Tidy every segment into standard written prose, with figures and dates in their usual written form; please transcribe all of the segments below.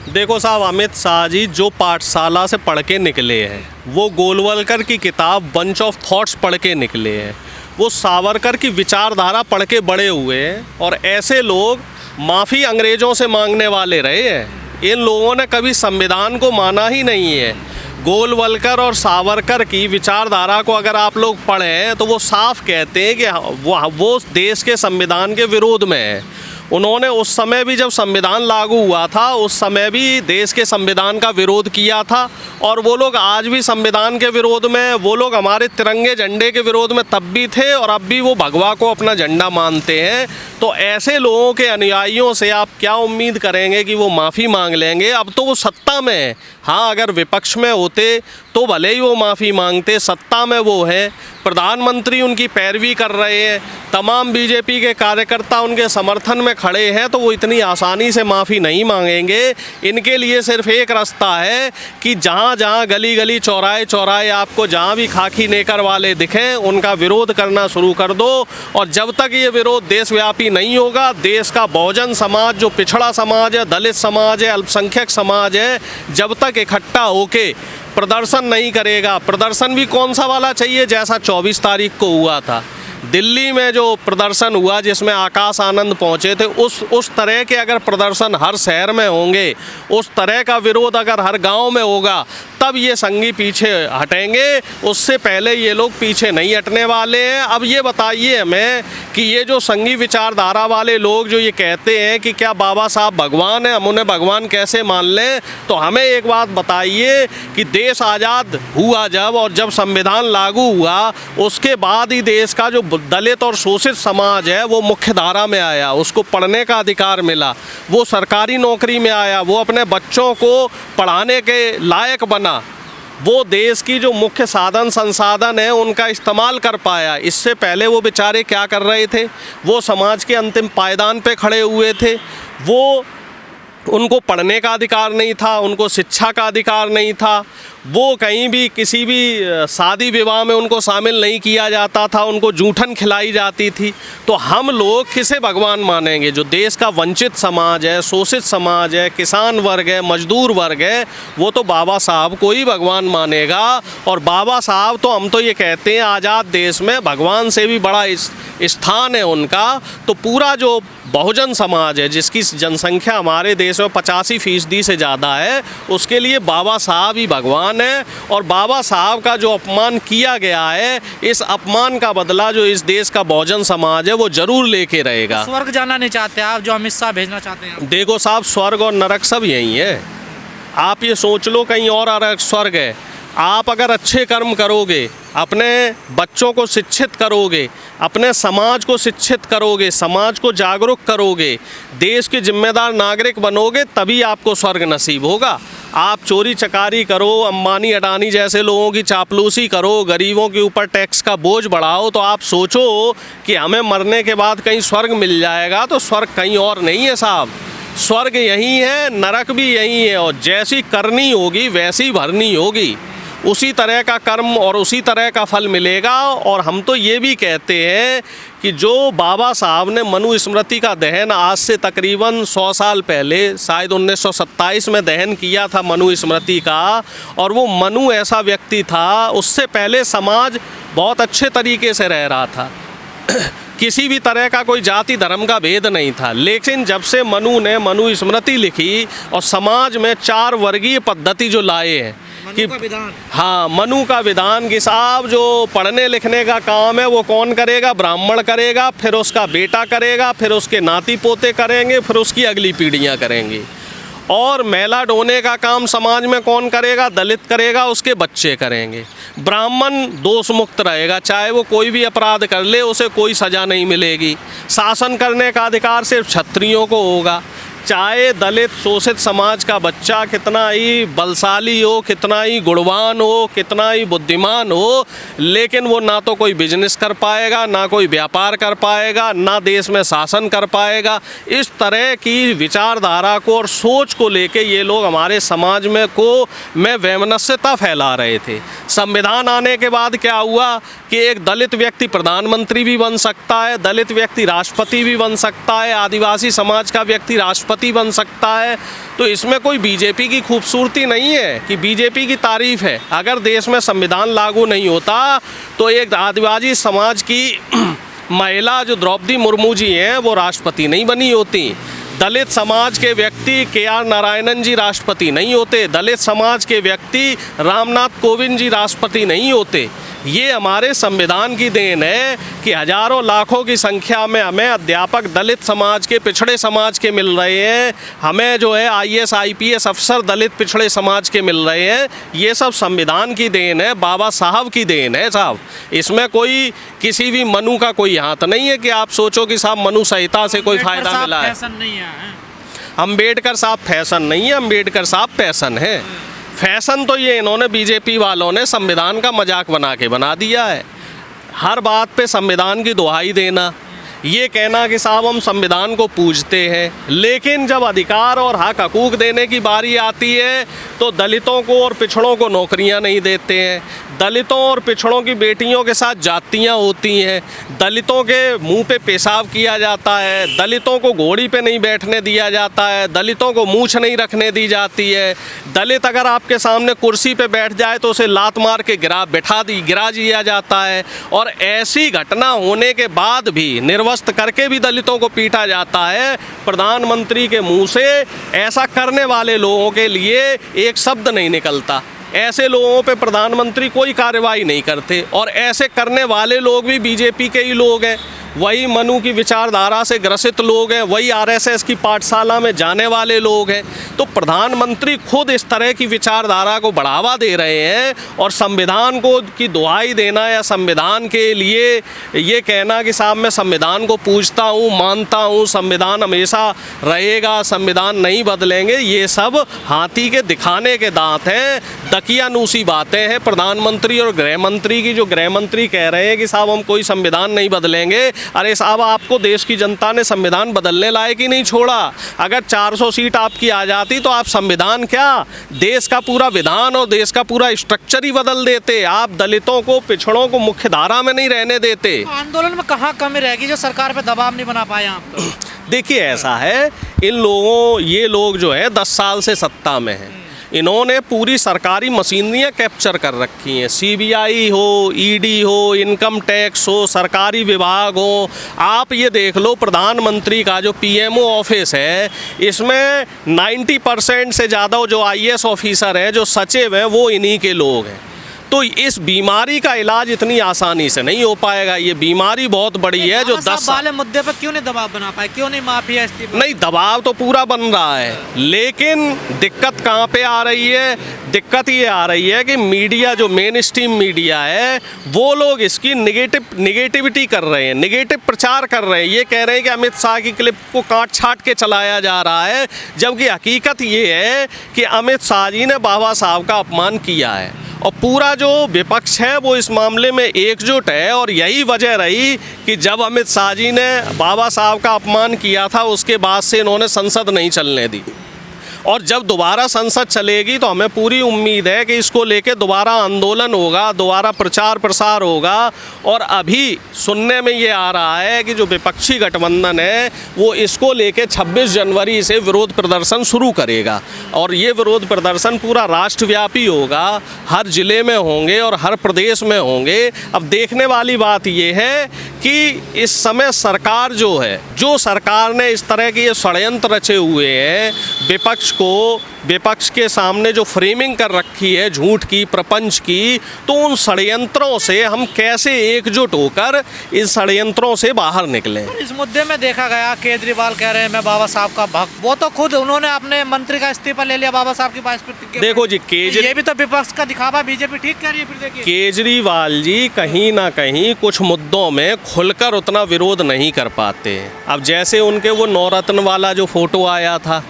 देखो साहब, अमित शाह जी जो पाठशाला से पढ़ के निकले हैं, वो गोलवलकर की किताब बंच ऑफ थॉट्स पढ़ के निकले हैं, वो सावरकर की विचारधारा पढ़ के बड़े हुए हैं। और ऐसे लोग माफ़ी अंग्रेज़ों से मांगने वाले रहे हैं। इन लोगों ने कभी संविधान को माना ही नहीं है। गोलवलकर और सावरकर की विचारधारा को अगर आप लोग पढ़ें तो वो साफ कहते हैं कि वो देश के संविधान के विरोध में है। उन्होंने उस समय भी जब संविधान लागू हुआ था, उस समय भी देश के संविधान का विरोध किया था। और वो लोग आज भी संविधान के विरोध में, वो लोग हमारे तिरंगे झंडे के विरोध में तब भी थे और अब भी वो भगवा को अपना झंडा मानते हैं। तो ऐसे लोगों के अनुयायियों से आप क्या उम्मीद करेंगे कि वो माफ़ी मांग लेंगे? अब तो वो सत्ता में है। हाँ, अगर विपक्ष में होते तो भले ही वो माफ़ी मांगते, सत्ता में वो है, प्रधानमंत्री उनकी पैरवी कर रहे हैं, तमाम बीजेपी के कार्यकर्ता उनके समर्थन में खड़े हैं, तो वो इतनी आसानी से माफ़ी नहीं मांगेंगे। इनके लिए सिर्फ एक रास्ता है कि जहाँ जहाँ गली गली चौराहे चौराहे आपको जहाँ भी खाकी नेकर वाले दिखें, उनका विरोध करना शुरू कर दो। और जब तक ये विरोध देशव्यापी नहीं होगा, देश का बहुजन समाज, जो पिछड़ा समाज है, दलित समाज है, अल्पसंख्यक समाज है, जब तक इकट्ठा होके प्रदर्शन नहीं करेगा, प्रदर्शन भी कौन सा वाला चाहिए जैसा 24 तारीख को हुआ था दिल्ली में जो प्रदर्शन हुआ, जिसमें आकाश आनंद पहुंचे थे, उस तरह के अगर प्रदर्शन हर शहर में होंगे, उस तरह का विरोध अगर हर गांव में होगा, तब ये संघी पीछे हटेंगे। उससे पहले ये लोग पीछे नहीं हटने वाले हैं। अब ये बताइए हमें कि ये जो संघी विचारधारा वाले लोग जो ये कहते हैं कि क्या बाबा साहब भगवान है, हम उन्हें भगवान कैसे मान लें? तो हमें एक बात बताइए कि देश आज़ाद हुआ जब, और जब संविधान लागू हुआ, उसके बाद ही देश का जो दलित और शोषित समाज है वो मुख्य धारा में आया, उसको पढ़ने का अधिकार मिला, वो सरकारी नौकरी में आया, वो अपने बच्चों को पढ़ाने के लायक बना, वो देश की जो मुख्य साधन संसाधन है उनका इस्तेमाल कर पाया। इससे पहले वो बेचारे क्या कर रहे थे? वो समाज के अंतिम पायदान पे खड़े हुए थे। उनको पढ़ने का अधिकार नहीं था, उनको शिक्षा का अधिकार नहीं था, वो कहीं भी किसी भी शादी विवाह में उनको शामिल नहीं किया जाता था, उनको जूठन खिलाई जाती थी। तो हम लोग किसे भगवान मानेंगे? जो देश का वंचित समाज है, शोषित समाज है, किसान वर्ग है, मजदूर वर्ग है, वो तो बाबा साहब को ही भगवान मानेगा। और बाबा साहब तो, हम तो ये कहते हैं, आज़ाद देश में भगवान से भी बड़ा स्थान है उनका। तो पूरा जो बहुजन समाज है, जिसकी जनसंख्या हमारे देश में 85% से ज़्यादा है, उसके लिए बाबा साहब ही भगवान है। और बाबा साहब का जो अपमान किया गया है, इस अपमान का बदला जो इस देश का बहुजन समाज है वो ज़रूर लेके रहेगा। स्वर्ग जाना नहीं चाहते आप, जो अमित शाह भेजना चाहते हैं? देखो साहब, स्वर्ग और नरक सब यही है। आप ये सोच लो कहीं और स्वर्ग है। आप अगर अच्छे कर्म करोगे, अपने बच्चों को शिक्षित करोगे, अपने समाज को शिक्षित करोगे, समाज को जागरूक करोगे, देश के जिम्मेदार नागरिक बनोगे, तभी आपको स्वर्ग नसीब होगा। आप चोरी चकारी करो, अंबानी अडानी जैसे लोगों की चापलूसी करो, गरीबों के ऊपर टैक्स का बोझ बढ़ाओ, तो आप सोचो कि हमें मरने के बाद कहीं स्वर्ग मिल जाएगा। तो स्वर्ग कहीं और नहीं है साहब, स्वर्ग यही है, नरक भी यही है। और जैसी करनी होगी वैसी भरनी होगी, उसी तरह का कर्म और उसी तरह का फल मिलेगा। और हम तो ये भी कहते हैं कि जो बाबा साहब ने मनु स्मृति का दहन आज से तकरीबन 100 साल पहले, शायद 1927 में दहन किया था मनु स्मृति का, और वो मनु ऐसा व्यक्ति था, उससे पहले समाज बहुत अच्छे तरीके से रह रहा था, किसी भी तरह का कोई जाति धर्म का भेद नहीं था। लेकिन जब से मनु ने मनु स्मृति लिखी और समाज में 4 वर्गीय पद्धति जो लाए हैं कि हाँ, मनु का विधान कि साहब जो पढ़ने लिखने का काम है वो कौन करेगा? ब्राह्मण करेगा, फिर उसका बेटा करेगा, फिर उसके नाती पोते करेंगे, फिर उसकी अगली पीढ़ियाँ करेंगी। और मेला ढोने का काम समाज में कौन करेगा? दलित करेगा, उसके बच्चे करेंगे। ब्राह्मण दोष मुक्त रहेगा, चाहे वो कोई भी अपराध कर ले उसे कोई सज़ा नहीं मिलेगी। शासन करने का अधिकार सिर्फ क्षत्रियों को होगा। चाहे दलित शोषित समाज का बच्चा कितना ही बलशाली हो, कितना ही गुणवान हो, कितना ही बुद्धिमान हो, लेकिन वो ना तो कोई बिजनेस कर पाएगा, ना कोई व्यापार कर पाएगा, ना देश में शासन कर पाएगा। इस तरह की विचारधारा को और सोच को लेके ये लोग हमारे समाज में वैमनस्यता फैला रहे थे। संविधान आने के बाद क्या हुआ कि एक दलित व्यक्ति प्रधानमंत्री भी बन सकता है, दलित व्यक्ति राष्ट्रपति भी बन सकता है, आदिवासी समाज का व्यक्ति राष्ट्रपति राष्ट्रपति बन सकता है। तो इसमें कोई बीजेपी की खूबसूरती नहीं है कि बीजेपी की तारीफ है। अगर देश में संविधान लागू नहीं होता तो एक आदिवासी समाज की महिला जो द्रौपदी मुर्मू जी हैं वो राष्ट्रपति नहीं बनी होती। दलित समाज के व्यक्ति KR नारायणन जी राष्ट्रपति नहीं होते। दलित समाज के व्यक्ति रामनाथ कोविंद जी राष्ट्रपति नहीं होते। ये हमारे संविधान की देन है कि हजारों लाखों की संख्या में हमें अध्यापक दलित समाज के, पिछड़े समाज के मिल रहे हैं। हमें जो है IAS IPS अफसर दलित पिछड़े समाज के मिल रहे हैं। ये सब संविधान की देन है, बाबा साहब की देन है साहब। इसमें कोई किसी भी मनु का कोई हाथ नहीं है कि आप सोचो कि साहब मनु संहिता से कोई फ़ायदा मिला है। अम्बेडकर साहब फैशन नहीं है, अम्बेडकर साहब पैसन है। फैशन तो ये इन्होंने बीजेपी वालों ने संविधान का मजाक बना के बना दिया है। हर बात पे संविधान की दुहाई देना, ये कहना कि साहब हम संविधान को पूजते हैं, लेकिन जब अधिकार और हक हकूक़ देने की बारी आती है तो दलितों को और पिछड़ों को नौकरियां नहीं देते हैं। दलितों और पिछड़ों की बेटियों के साथ जातियां होती हैं। दलितों के मुंह पे पेशाब किया जाता है। दलितों को घोड़ी पे नहीं बैठने दिया जाता है। दलितों को मूंछ नहीं रखने दी जाती है। दलित अगर आपके सामने कुर्सी पे बैठ जाए तो उसे लात मार के गिरा दिया जाता है। और ऐसी घटना होने के बाद भी निर्वस्त्र करके भी दलितों को पीटा जाता है। प्रधानमंत्री के मुंह से ऐसा करने वाले लोगों के लिए एक शब्द नहीं निकलता। ऐसे लोगों पे प्रधानमंत्री कोई कार्रवाई नहीं करते। और ऐसे करने वाले लोग भी बीजेपी के ही लोग हैं, वही मनु की विचारधारा से ग्रसित लोग हैं, वही RSS की पाठशाला में जाने वाले लोग हैं। तो प्रधानमंत्री खुद इस तरह की विचारधारा को बढ़ावा दे रहे हैं। और संविधान को की दुहाई देना या संविधान के लिए ये कहना कि साहब मैं संविधान को पूजता हूँ, मानता हूँ, संविधान हमेशा रहेगा, संविधान नहीं बदलेंगे, ये सब हाथी के दिखाने के दांत हैं, दकियानूसी बातें हैं प्रधानमंत्री और गृह मंत्री की। जो गृह मंत्री कह रहे हैं कि साहब हम कोई संविधान नहीं बदलेंगे, अरे साहब आपको देश की जनता ने संविधान बदलने लायक ही नहीं छोड़ा। अगर 400 सीट आपकी आ जाती तो आप संविधान क्या, देश का पूरा विधान और देश का पूरा स्ट्रक्चर ही बदल देते। आप दलितों को, पिछड़ों को मुख्य धारा में नहीं रहने देते। तो आंदोलन में कहाँ कमी रहेगी जो सरकार पे दबाव नहीं बना पाए आप तो? देखिए ऐसा है, ये लोग जो है 10 साल से सत्ता में हैं। इन्होंने पूरी सरकारी मशीनरियाँ कैप्चर कर रखी हैं। CBI हो, ED हो, इनकम टैक्स हो, सरकारी विभाग हो। आप ये देख लो प्रधानमंत्री का जो PMO ऑफिस है, इसमें 90% से ज़्यादा जो IAS ऑफिसर हैं, जो सचिव हैं, वो इन्हीं के लोग हैं। तो इस बीमारी का इलाज इतनी आसानी से नहीं हो पाएगा। ये बीमारी बहुत बड़ी है जो 10 वाले मुद्दे पर क्यों नहीं दबाव बना पाए, क्यों नहीं माफिया इस्तीफा? नहीं, दबाव तो पूरा बन रहा है, लेकिन दिक्कत कहाँ पे आ रही है? दिक्कत ये आ रही है कि मीडिया, जो मेन स्ट्रीम मीडिया है, वो लोग इसकी निगेटिविटी कर रहे हैं, निगेटिव प्रचार कर रहे हैं। ये कह रहे हैं कि अमित शाह की क्लिप को काट छाट के चलाया जा रहा है, जबकि हकीकत ये है कि अमित शाह जी ने बाबा साहब का अपमान किया है। और पूरा जो विपक्ष है वो इस मामले में एकजुट है। और यही वजह रही कि जब अमित शाह जी ने बाबा साहब का अपमान किया था, उसके बाद से इन्होंने संसद नहीं चलने दी। और जब दोबारा संसद चलेगी तो हमें पूरी उम्मीद है कि इसको लेके दोबारा आंदोलन होगा, दोबारा प्रचार प्रसार होगा। और अभी सुनने में ये आ रहा है कि जो विपक्षी गठबंधन है वो इसको लेके 26 जनवरी से विरोध प्रदर्शन शुरू करेगा। और ये विरोध प्रदर्शन पूरा राष्ट्रव्यापी होगा, हर ज़िले में होंगे और हर प्रदेश में होंगे। अब देखने वाली बात ये है कि इस समय सरकार जो सरकार ने इस तरह के ये षड्यंत्र रचे हुए हैं, विपक्ष के सामने जो फ्रेमिंग कर रखी है झूठ की, प्रपंच की, तो उन षड्यंत्रों से हम कैसे एकजुट होकर इस षड्यंत्रों से बाहर निकलें। इस मुद्दे में देखा गया केजरीवाल कह रहे हैं मैं बाबा साहब का भक्त, वो तो खुद उन्होंने अपने मंत्री का इस्तीफा ले लिया बाबा साहब की बात। देखो जी, ये भी तो विपक्ष का दिखावा, बीजेपी ठीक कह रही है। फिर देखिए केजरीवाल जी कहीं ना कहीं कुछ मुद्दों में खुलकर उतना विरोध नहीं कर पाते। अब जैसे उनके वो नवरत्न वाला जो फोटो आया था,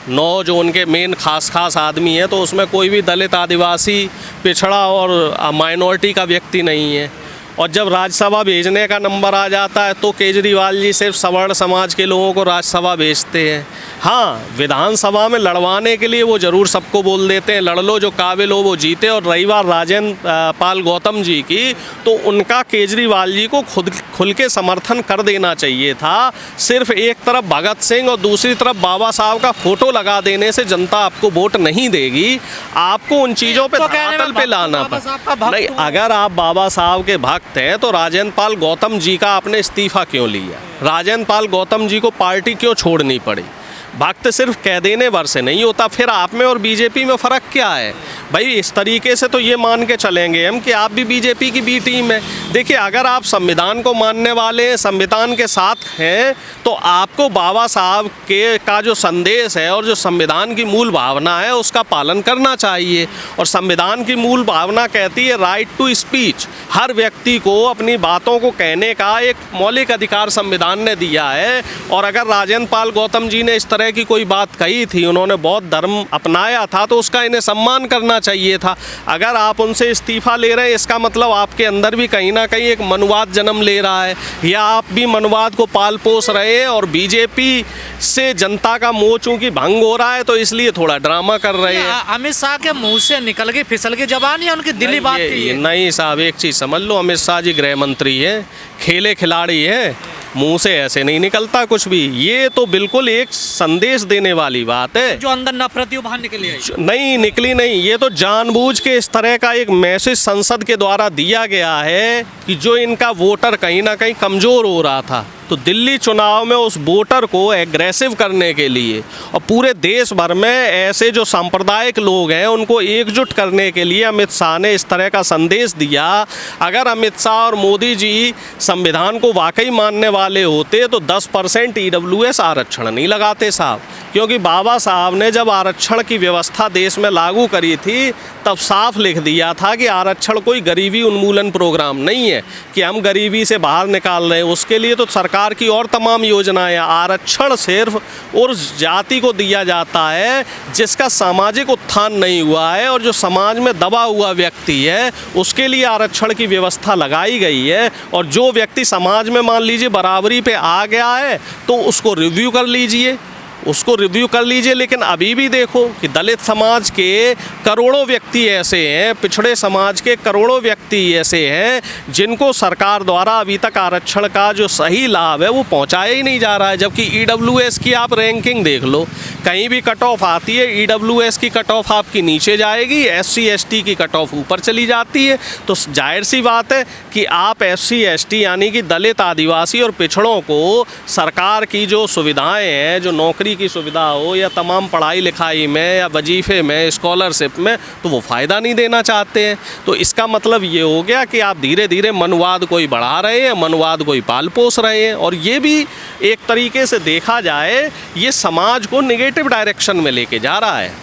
9 जो उनके मेन खास आदमी है, तो उसमें कोई भी दलित, आदिवासी, पिछड़ा और माइनॉरिटी का व्यक्ति नहीं है। और जब राज्यसभा भेजने का नंबर आ जाता है तो केजरीवाल जी सिर्फ सवर्ण समाज के लोगों को राज्यसभा भेजते हैं। हाँ, विधानसभा में लड़वाने के लिए वो ज़रूर सबको बोल देते हैं लड़ लो, जो काबिल हो वो जीते। और रही बात राजेंद्र पाल गौतम जी की, तो उनका केजरीवाल जी को खुल के समर्थन कर देना चाहिए था। सिर्फ एक तरफ भगत सिंह और दूसरी तरफ बाबा साहब का फोटो लगा देने से जनता आपको वोट नहीं देगी। आपको उन चीज़ों पे धरातल पे लाना पड़ेगा। नहीं, अगर आप बाबा साहब के भक्त हैं तो राजेंद्र पाल गौतम जी का आपने इस्तीफा क्यों लिया? राजेंद्र पाल गौतम जी को पार्टी क्यों छोड़नी पड़ी? भक्त सिर्फ कह देने भर से नहीं होता। फिर आप में और बीजेपी में फ़र्क क्या है भाई? इस तरीके से तो ये मान के चलेंगे हम कि आप भी बीजेपी की बी टीम है। देखिए, अगर आप संविधान को मानने वाले हैं, संविधान के साथ हैं, तो आपको बाबा साहब के का जो संदेश है और जो संविधान की मूल भावना है उसका पालन करना चाहिए। और संविधान की मूल भावना कहती है राइट टू स्पीच। हर व्यक्ति को अपनी बातों को कहने का एक मौलिक अधिकार संविधान ने दिया है। और अगर राजेंद्र पाल गौतम जी ने इस तरह की कोई बात कही थी, उन्होंने बौद्ध धर्म अपनाया था, तो उसका इन्हें सम्मान करना चाहिए था। अगर आप उनसे इस्तीफा ले रहे हैं, इसका मतलब आपके अंदर भी कहीं ना कहीं एक मनुवाद जन्म ले रहा है, या आप भी मनुवाद को पाल पोस रहे हैं। और बीजेपी से जनता का मोह चूंकि भंग हो रहा है तो इसलिए थोड़ा ड्रामा कर रहे हैं। अमित शाह के मुंह से निकल गई फिसल की जबान या उनकी दिली बात थी? नहीं साहब, एक चीज़ समझ लो, अमित शाह जी गृह मंत्री है, खेले खिलाड़ी है, मुंह से ऐसे नहीं निकलता कुछ भी। ये तो बिल्कुल एक संदेश देने वाली बात है। जो अंदर नफरत बाहर निकली है? नहीं निकली नहीं, ये तो जानबूझ के इस तरह का एक मैसेज संसद के द्वारा दिया गया है कि जो इनका वोटर कहीं ना कहीं कमज़ोर हो रहा था, तो दिल्ली चुनाव में उस वोटर को एग्रेसिव करने के लिए और पूरे देश भर में ऐसे जो सांप्रदायिक लोग हैं उनको एकजुट करने के लिए अमित शाह ने इस तरह का संदेश दिया। अगर अमित शाह और मोदी जी संविधान को वाकई मानने वाले होते तो 10% EWS आरक्षण नहीं लगाते साहब। क्योंकि बाबा साहब ने जब आरक्षण की व्यवस्था देश में लागू करी थी तब साफ लिख दिया था कि आरक्षण कोई गरीबी उन्मूलन प्रोग्राम नहीं है कि हम गरीबी से बाहर निकाल रहे हैं। उसके लिए तो सरकार की और तमाम योजनाएं। आरक्षण सिर्फ उस जाति को दिया जाता है जिसका सामाजिक उत्थान नहीं हुआ है और जो समाज में दबा हुआ व्यक्ति है, उसके लिए आरक्षण की व्यवस्था लगाई गई है। और जो व्यक्ति समाज में मान लीजिए बराबरी पे आ गया है तो उसको रिव्यू कर लीजिए, लेकिन अभी भी देखो कि दलित समाज के करोड़ों व्यक्ति ऐसे हैं, पिछड़े समाज के करोड़ों व्यक्ति ऐसे हैं जिनको सरकार द्वारा अभी तक आरक्षण का जो सही लाभ है वो पहुंचाया ही नहीं जा रहा है। जबकि EWS की आप रैंकिंग देख लो, कहीं भी कट ऑफ आती है EWS की कट ऑफ आपकी नीचे जाएगी, SC ST की कट ऑफ ऊपर चली जाती है। तो जाहिर सी बात है कि आप SC ST यानी कि दलित, आदिवासी और पिछड़ों को सरकार की जो सुविधाएँ हैं, जो नौकरी की सुविधा हो या तमाम पढ़ाई लिखाई में या वजीफे में, स्कॉलरशिप में, तो वो फ़ायदा नहीं देना चाहते हैं। तो इसका मतलब ये हो गया कि आप धीरे धीरे मनुवाद को ही बढ़ा रहे हैं, मनुवाद को ही पाल पोस रहे हैं। और ये भी एक तरीके से देखा जाए ये समाज को नेगेटिव डायरेक्शन में लेके जा रहा है।